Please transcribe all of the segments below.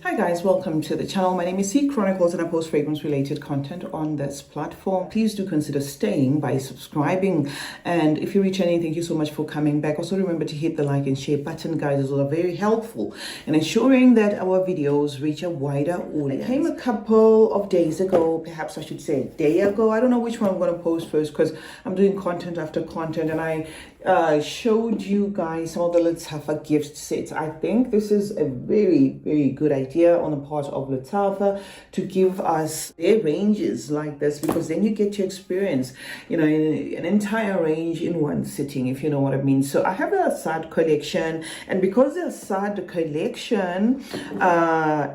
Hi guys, welcome to the channel. My name is CeeChronicles and I post fragrance related content on this platform. Please do consider staying by subscribing, and if you're returning, thank you so much for coming back. Also remember to hit the like and share button, guys, as well are very helpful in ensuring that our videos reach a wider audience. I came a couple of days ago, perhaps I should say a day ago. I don't know which one I'm going to post first because I'm doing content after content, and I showed you guys some of the Lattafa gift sets. I think this is a very good idea on the part of Lattafa to give us their ranges like this, because then you get to experience, an entire range in one sitting, if you know what I mean. So I have the Asad collection, and because the Asad collection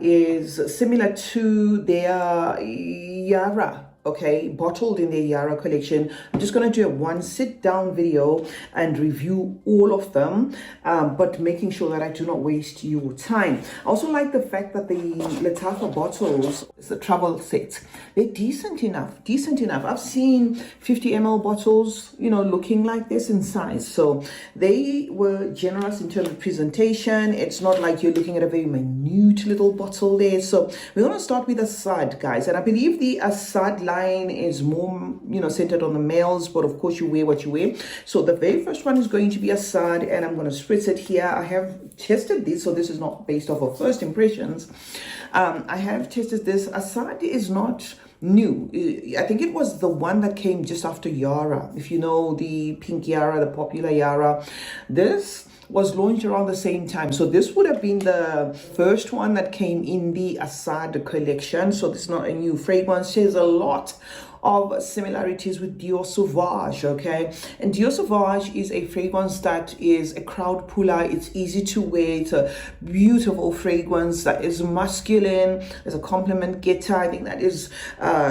is similar to their Yara, bottled in the Yara collection, I'm just going to do a one sit down video and review all of them, but making sure that I do not waste your time. I also like the fact that the Lattafa bottles, it's the travel sets, they're decent enough. I've seen 50 ml bottles, looking like this in size, so they were generous in terms of presentation. It's not like you're looking at a very minute little bottle there. So we're going to start with Asad, guys, and I believe the Asad line is more centered on the males, but of course you wear what you wear. So the very first one is going to be Asad, and I'm going to spritz it here. I have tested this, so this is not based off of first impressions. I have tested this. Asad is not new. I think it was the one that came just after Yara. If you know the pink Yara, the popular Yara, this was launched around the same time. So this would have been the first one that came in the Asad collection. So this is not a new fragrance. There's a lot of similarities with Dior Sauvage, and Dior Sauvage is a fragrance that is a crowd puller. It's easy to wear. It's a beautiful fragrance that is masculine. There's a compliment getter. I think that is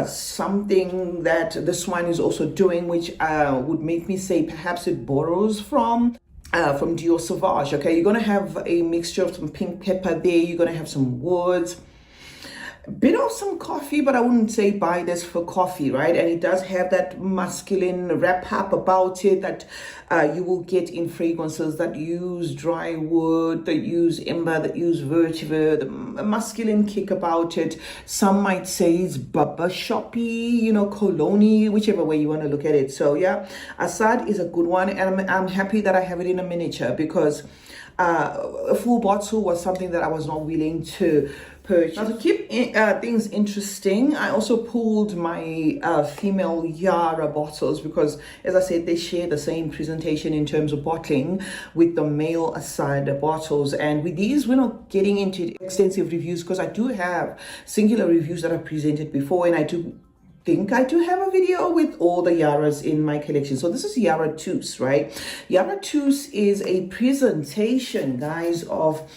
something that this one is also doing, which would make me say perhaps it borrows from Dior Sauvage. You're going to have a mixture of some pink pepper there. You're going to have some woods, a bit of some coffee, but I wouldn't say buy this for coffee, right? And it does have that masculine wrap up about it that you will get in fragrances that use dry wood, that use ember, that use vetiver, the masculine kick about it. Some might say it's baba shoppy, cologne, whichever way you want to look at it. So yeah, Asad is a good one, and I'm happy that I have it in a miniature, because a full bottle was something that I was not willing to purchase. Now, to keep things interesting, I also pulled my female Yara bottles, because as I said, they share the same presentation in terms of bottling with the male Asad bottles. And with these, we're not getting into extensive reviews, because I do have singular reviews that I've presented before, and I do think I do have a video with all the Yaras in my collection. So this is Yara Tous, right? Yara Tous is a presentation, guys, of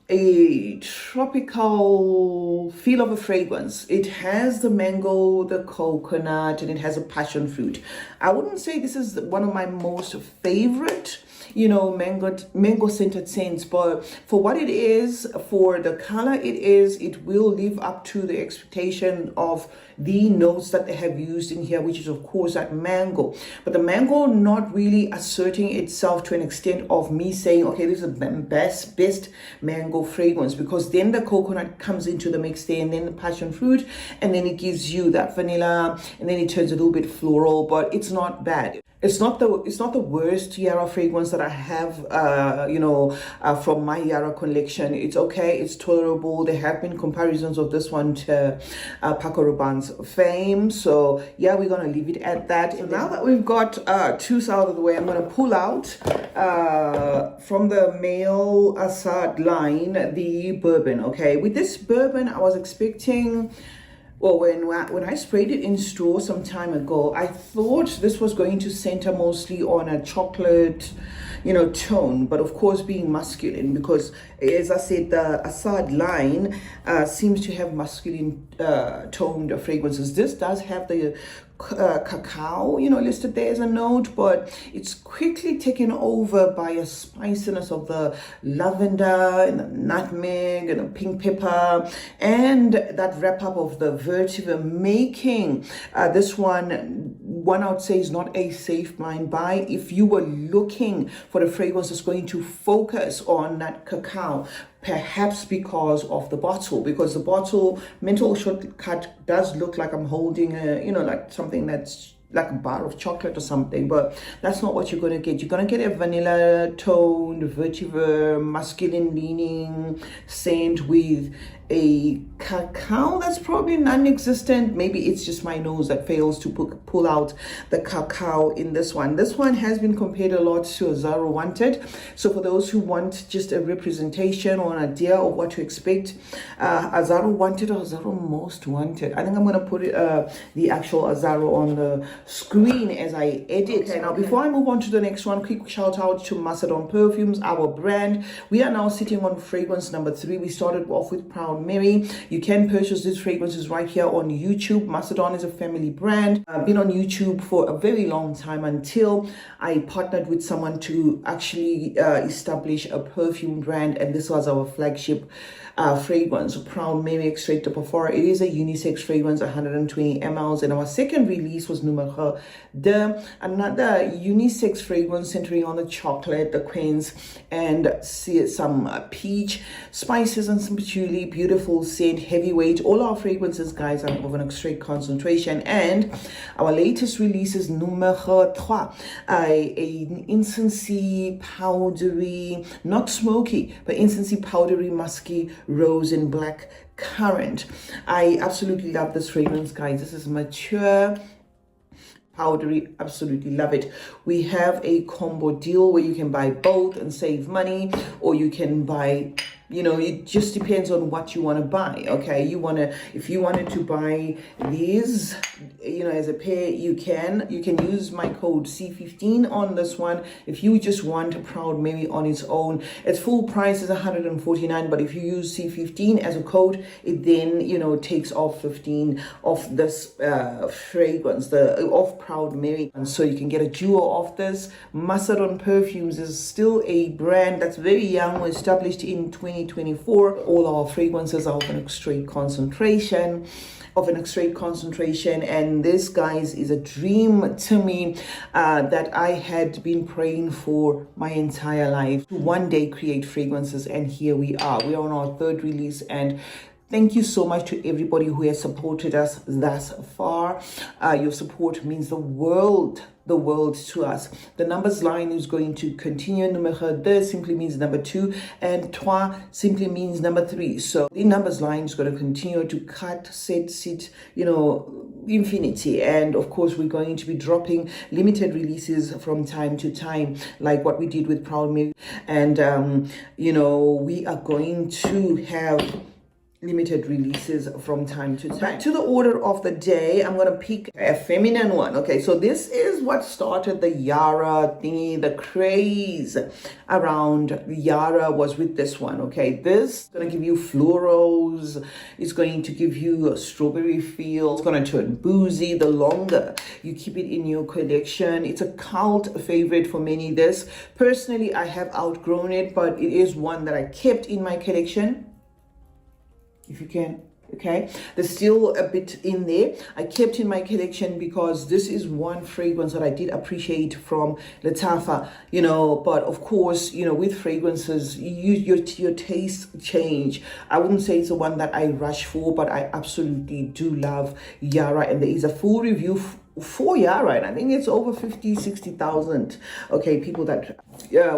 a tropical feel of a fragrance. It has the mango, the coconut, and it has a passion fruit. I wouldn't say this is one of my most favorite mango scented scents, but for what it is, for the color it will live up to the expectation of the notes that they have used in here, which is of course that mango, but the mango not really asserting itself to an extent of me saying, okay, this is the best mango fragrance, because then the coconut comes into the mix there, and then the passion fruit, and then it gives you that vanilla, and then it turns a little bit floral, but it's not bad. It's not the worst Yara fragrance that I have, from my Yara collection. It's okay. It's tolerable. There have been comparisons of this one to Paco Rabanne's Fame. So yeah, we're going to leave it at that. So now that we've got Tous out of the way, I'm going to pull out from the male Asad line the bourbon. With this bourbon, I was expecting, well, when I sprayed it in store some time ago, I thought this was going to center mostly on a chocolate, tone, but of course being masculine, because as I said, the Asad line seems to have masculine toned fragrances. This does have the cacao, listed there as a note, but it's quickly taken over by a spiciness of the lavender and the nutmeg and the pink pepper, and that wrap up of the vetiver, making this one one I would say is not a safe blind buy. If you were looking for a fragrance that's going to focus on that cacao, perhaps because of the bottle, because the bottle mental shortcut does look like I'm holding a, you know, like something that's like a bar of chocolate or something, but that's not what you're going to get. You're going to get a vanilla toned, vetiver, masculine leaning scent with a cacao that's probably non-existent. Maybe it's just my nose that fails to pull out the cacao in this one. This one has been compared a lot to Yara Wanted. So for those who want just a representation or an idea of what to expect, Yara Wanted or Yara Most Wanted. I think I'm going to put the actual Yara on the screen as I edit. Okay, now before I move on to the next one, quick shout out to Macedon Perfumes, our brand. We are now sitting on fragrance number 3. We started off with Proud Mary. You can purchase these fragrances right here on YouTube. Macedon is a family brand. I've been on YouTube for a very long time until I partnered with someone to actually establish a perfume brand, and this was our flagship fragrance, Proud Mary Extrait de Parfum. It is a unisex fragrance, 120 ml, and our second release was Numéro 2, another unisex fragrance centering on the chocolate, the quince, and some peach spices and some patchouli. Beautiful scent, heavyweight. All our fragrances, guys, are of an extrait concentration, and our latest release is Numéro 3, an incensey powdery, not smoky, but incensey powdery, musky rose and black currant. I absolutely love this fragrance, guys. This is mature, powdery. Absolutely love it. We have a combo deal where you can buy both and save money, or you can buy, you know, it just depends on what you want to buy. Okay, if you wanted to buy these, you know, as a pair, you can use my code C15 on this one. If you just want a Proud Mary on its own, its full price is 149, but if you use C15 as a code, it then, you know, takes off 15 of this fragrance, of Proud Mary, and so you can get a duo of this. Macedon Perfumes is still a brand that's very young, established in 2024. All our fragrances are of an extrait concentration, and this, guys, is a dream to me that I had been praying for my entire life, to one day create fragrances, and here we are. We are on our third release, and thank you so much to everybody who has supported us thus far. Your support means the world to us. The numbers line is going to continue. Numéro 2 simply means number 2, and 3 simply means number 3. So the numbers line is going to continue to cut, sit, you know, infinity. And of course, we're going to be dropping limited releases from time to time, like what we did with Proud Mary. And you know, we are going to have limited releases from time to time. Back to the order of the day, I'm gonna pick a feminine one. Okay, so this is what started the Yara thingy. The craze around Yara was with this one. Okay, this is gonna give you florals, it's going to give you a strawberry feel, it's gonna turn boozy the longer you keep it in your collection. It's a cult favorite for many. This personally, I have outgrown it, but it is one that I kept in my collection. If you can, okay, there's still a bit in there. I kept in my collection because this is one fragrance that I did appreciate from Lattafa, you know. But of course, you know, with fragrances, your tastes change. I wouldn't say it's the one that I rush for, but I absolutely do love Yara, and there is a full review for Yara, and I think it's over 50,000-60,000 okay, people that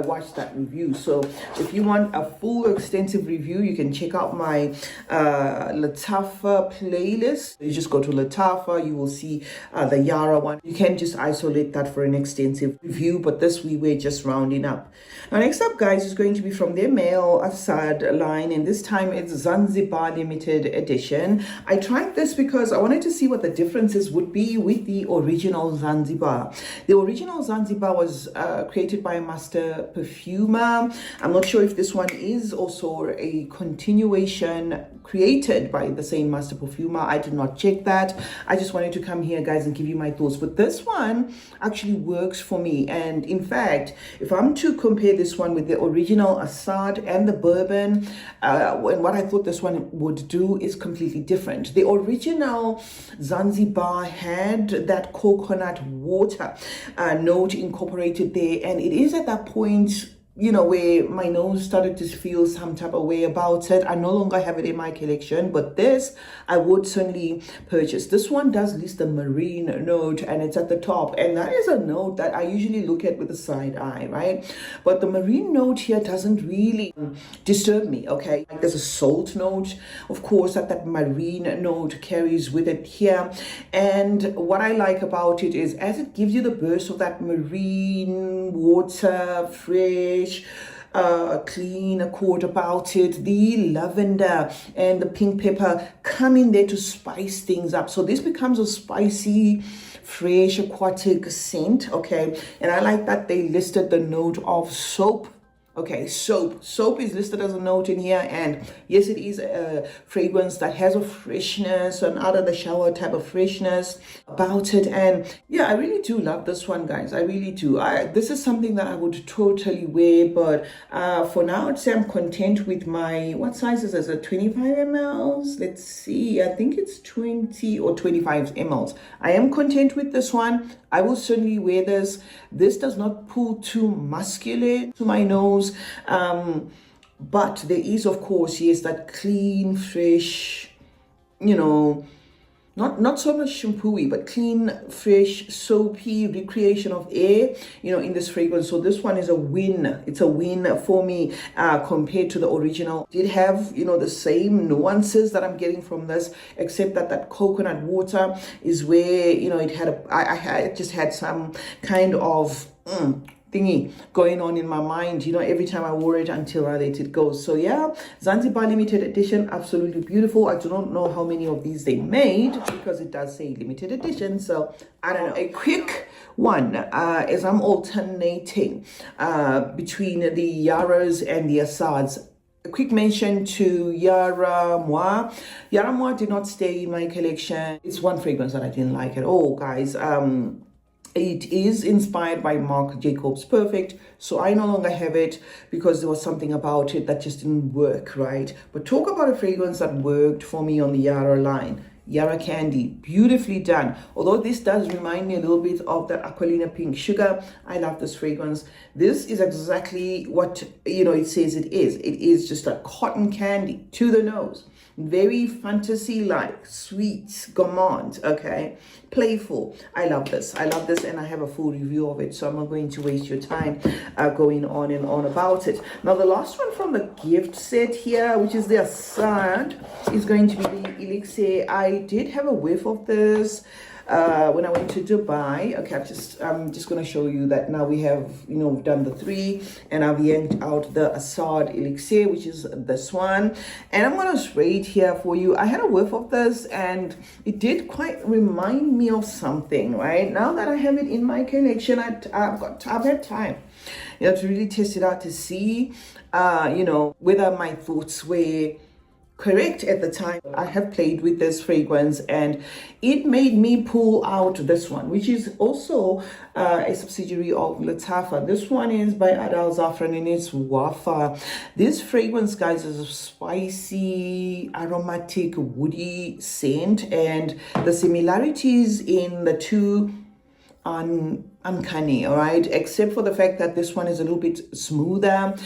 watched that review. So if you want a full extensive review, you can check out my Lattafa playlist. You just go to Lattafa, you will see the Yara one. You can just isolate that for an extensive review, but this we were just rounding up. Now next up, guys, is going to be from their male Asad line, and this time it's Zanzibar limited edition. I tried this because I wanted to see what the differences would be with the original Zanzibar. The original Zanzibar was created by Macedon master perfumer. I'm not sure if this one is also a continuation created by the same master perfumer. I did not check that. I just wanted to come here, guys, and give you my thoughts. But this one actually works for me. And in fact, if I'm to compare this one with the original Asad and the Bourbon, and what I thought this one would do is completely different. The original Zanzibar had that coconut water note incorporated there, and it is at that point, you know, where my nose started to feel some type of way about it. I no longer have it in my collection, but this I would certainly purchase. This one does list the marine note, and it's at the top, and that is a note that I usually look at with a side eye, right? But the marine note here doesn't really disturb me, okay? There's a salt note, of course, that marine note carries with it here. And what I like about it is, as it gives you the burst of that marine water, fresh, clean accord about it, the lavender and the pink pepper come in there to spice things up. So this becomes a spicy, fresh, aquatic scent, okay? And I like that they listed the note of soap. Okay, soap is listed as a note in here, and yes, it is a fragrance that has a freshness, an out of the shower type of freshness about it. And yeah, I really do love this one, guys. I really do. This is something that I would totally wear, but for now, I'd say I'm content with my, what size is this? A 25 mls? Let's see, I think it's 20 or 25 mls. I am content with this one. I will certainly wear this. This does not pull too muscular to my nose, but there is, of course, yes, that clean, fresh, you know, not so much shampooy, but clean, fresh, soapy recreation of air, you know, in this fragrance. So this one is a win. It's a win for me compared to the original. It did have, you know, the same nuances that I'm getting from this, except that that coconut water is where, you know, it had I just had some kind of thingy going on in my mind, you know, every time I wore it until I let it go. So yeah, Zanzibar limited edition, absolutely beautiful. I do not know how many of these they made because it does say limited edition, so I don't know. A quick one, as I'm alternating between the Yaras and the Asads. A quick mention to Yara Moi. Yara Moi did not stay in my collection. It's one fragrance that I didn't like at all, guys. It is inspired by Marc Jacobs Perfect, so I no longer have it because there was something about it that just didn't work, right? But talk about a fragrance that worked for me on the Yara line. Yara Candy, beautifully done. Although this does remind me a little bit of that Aquilina Pink Sugar, I love this fragrance. This is exactly what, you know, it says it is. It is just a cotton candy to the nose. Very fantasy-like, sweet, gourmand, okay? Playful. I love this. I love this, and I have a full review of it, so I'm not going to waste your time going on and on about it. Now, the last one from the gift set here, which is the Asad, is going to be the Elixir. I did have a whiff of this when I went to Dubai. Okay, I'm just going to show you that now we have, you know, we've done the three, and I've yanked out the Asad Elixir, which is this one, and I'm going to spray it here for you. I had a whiff of this, and it did quite remind me of something, right? Now that I have it in my collection, I've had time, you know, to really test it out to see, you know, whether my thoughts were correct at the time. I have played with this fragrance, and it made me pull out this one, which is also a subsidiary of Lattafa. This one is by Adal Zafran, and it's Wafa. This fragrance, guys, is a spicy, aromatic, woody scent, and the similarities in the two are uncanny, all right, except for the fact that this one is a little bit smoother.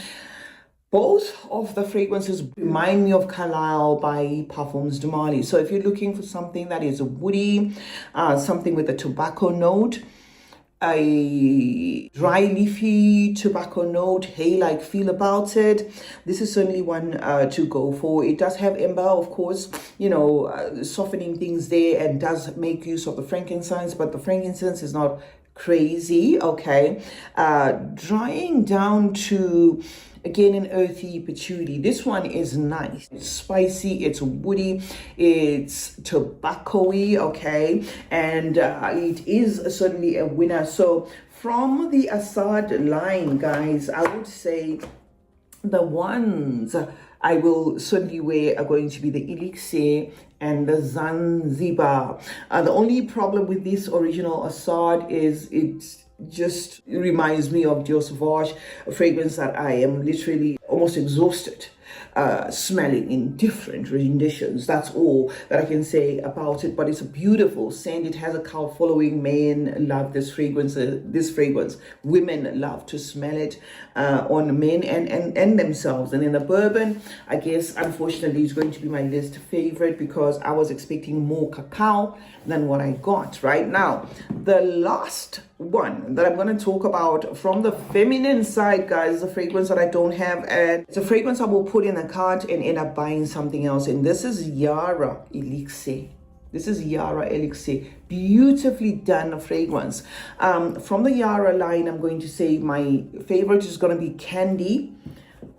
Both of the fragrances remind me of Carlisle by Parfums de Marly. So if you're looking for something that is woody, something with a tobacco note, a dry leafy tobacco note, hay-like feel about it, this is certainly one to go for. It does have amber, of course, you know, softening things there, and does make use of the frankincense, but the frankincense is not crazy, okay? Drying down to, again, an earthy patchouli. This one is nice. It's spicy, it's woody, it's tobacco-y, okay? And it is certainly a winner. So from the Asad line, guys, I would say the ones I will certainly wear are going to be the Elixir and the Zanzibar. The only problem with this original Asad is it just reminds me of Dior Sauvage, a fragrance that I am literally almost exhausted smelling in different renditions. That's all that I can say about it, but it's a beautiful scent. It has a cult following. Men love this fragrance. Women love to smell it on men and themselves. And in the bourbon, I guess unfortunately it's going to be my least favorite because I was expecting more cacao than what I got. Right now, the last one that I'm going to talk about from the feminine side, guys, is a fragrance that I don't have, and it's a fragrance I will put in a cart and end up buying something else. And this is Yara Elixir. This is Yara Elixir. Beautifully done fragrance. From the Yara line, I'm going to say my favorite is going to be Candy.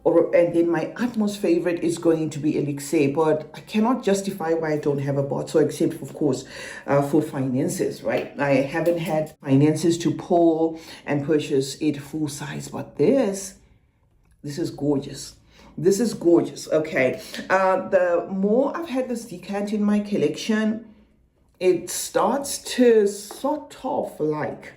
And then my utmost favorite is going to be Elixir, but I cannot justify why I don't have a bottle, except of course for finances, right? I haven't had finances to pull and purchase it full size, but this is gorgeous. This is gorgeous. Okay, the more I've had this decant in my collection, it starts to sort of like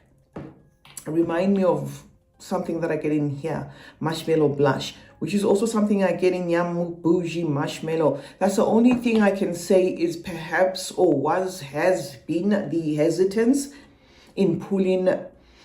remind me of something that I get in here, Marshmallow Blush, which is also something I get in Yam Bougie Marshmallow. That's the only thing I can say is perhaps, or has been the hesitance in pulling,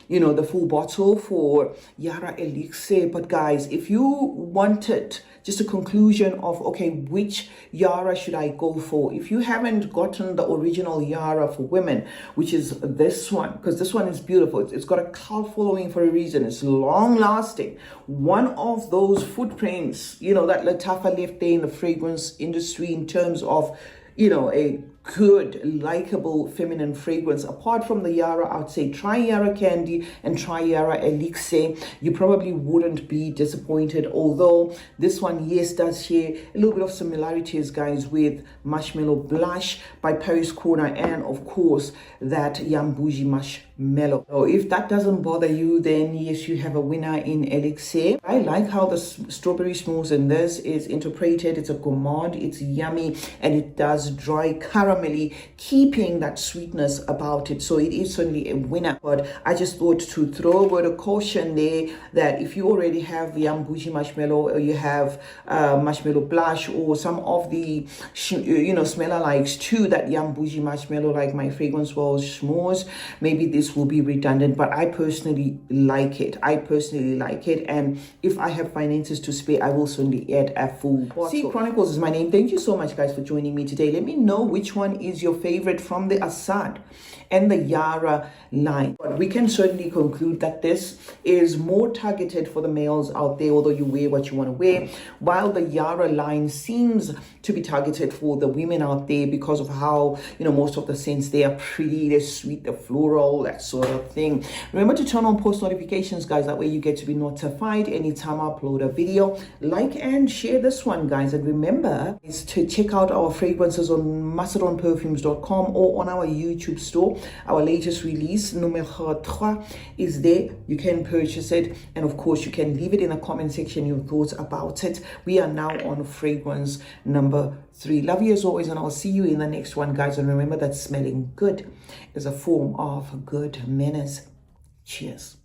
you know, the full bottle for Yara Elixir. But guys, if you wanted just a conclusion of, okay, which Yara should I go for? If you haven't gotten the original Yara for women, which is this one, because this one is beautiful. It's got a cult following for a reason. It's long lasting. One of those footprints, you know, that Lattafa left there in the fragrance industry in terms of, you know, a good, likable feminine fragrance. Apart from the Yara, I would say try Yara Candy and try Yara Elixir. You probably wouldn't be disappointed, although this one, yes, does share a little bit of similarities, guys, with Marshmallow Blush by Paris Corner, and of course that Yam Bougie Marshmallow. So if that doesn't bother you, then yes, you have a winner in Elixir. I like how the strawberry smooth in this is interpreted. It's a gourmand, it's yummy, and it does dry caramel, keeping that sweetness about it. So it is certainly a winner. But I just thought to throw a word of caution there that if you already have Yam Bougie Marshmallow, or you have Marshmallow Blush, or some of the smeller likes too, that Yam Bougie Marshmallow, like my fragrance was schmooze, maybe this will be redundant. But I personally like it. And if I have finances to spare, I will certainly add a full bottle. CeeChronicles is my name. Thank you so much, guys, for joining me today. Let me know which one is your favorite from the Asad and the Yara line. But we can certainly conclude that this is more targeted for the males out there, although you wear what you want to wear, while the Yara line seems to be targeted for the women out there because of how, you know, most of the scents, they are pretty, they're sweet, they're floral, that sort of thing. Remember to turn on post notifications, guys. That way you get to be notified anytime I upload a video. Like and share this one, guys. And remember is to check out our fragrances on MacedonPerfumes.com or on our YouTube store. Our latest release, numero 3, is there. You can purchase it, and of course you can leave it in the comment section your thoughts about it. We are now on fragrance number 3. Love you as always, and I'll see you in the next one, guys. And remember that smelling good is a form of good manners. Cheers.